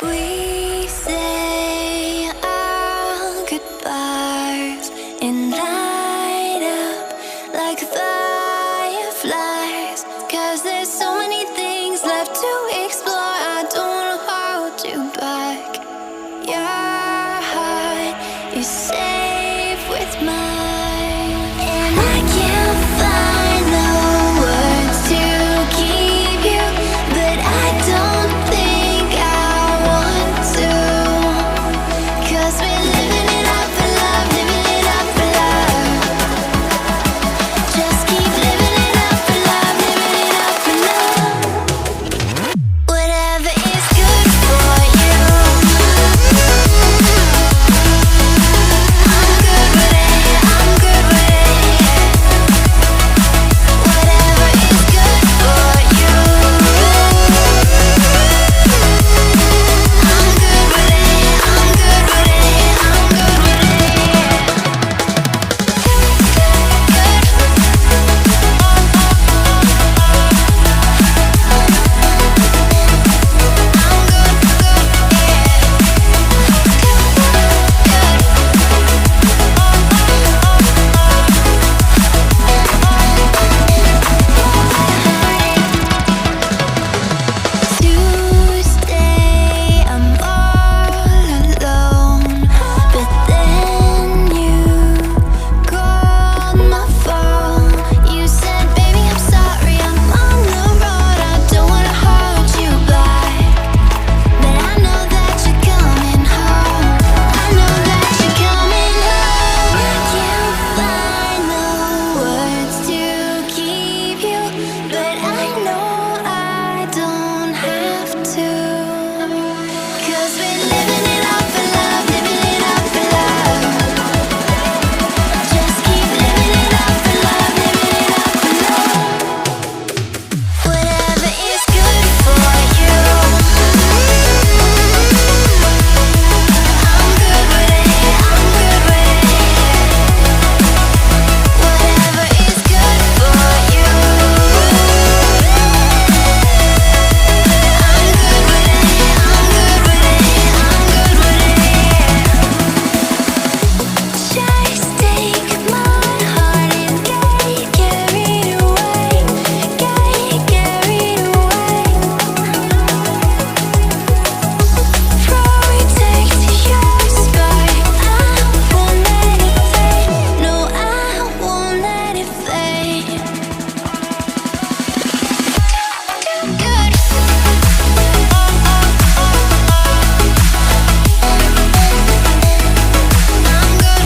We say our goodbyes and light up like fireflies. 'Cause there's so many things left to explore. I don't wanna hold you back. Your heart is safe with mine, and I can't find the words to keep you, but I don't think I want to. 'Cause we're living it up for love, living it up for love. Just keep living it up for love, living it up for love. Whatever is good for you, I'm good with it, I'm good with it. Whatever is good for you, I'm good with it, I'm good with it, I'm good with it. Tuesday, I'm all alone, but then you called my phone. You said, baby, I'm sorry, I'm on the road. I don't wanna hold you back, but I know that you're coming home. I know that you're coming home. I can't find the words to keep you, but I know I don't have to. 'Cause we're living it up for love, living it up for love. Just keep living it up for love, living it up for love. Whatever is good for you, I'm good with it, I'm good with it. Whatever is good for you, I'm good with it, I'm good with it, I'm good with it. Just take my heart and get carried away, get carried away. Protect your spark, I won't let it fade. No, I won't let it fade. Good. I'm good,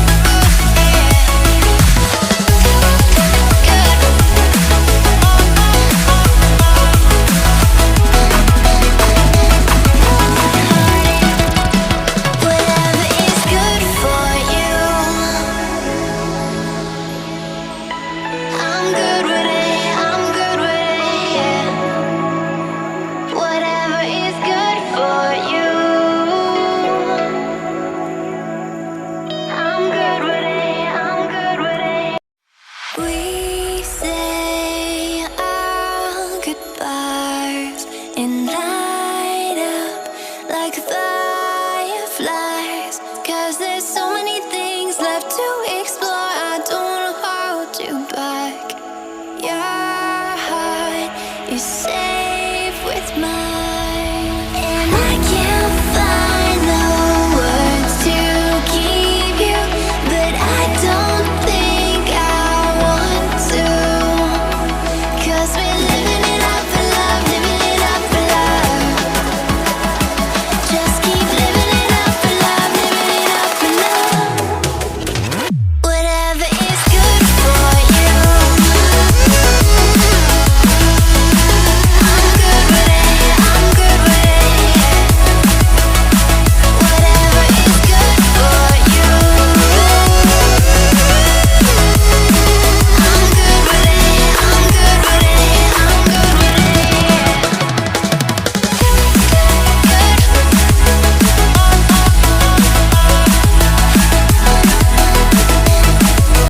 Whatever is good for you, I'm good with it, I'm good with it, yeah. Whatever is good for you, I'm good with it, I'm good with it. We say our goodbyes and light up like fireflies. 'Cause there's so many things left to explore. I don't wanna hold you back. Your heart is safe with mine, and I can't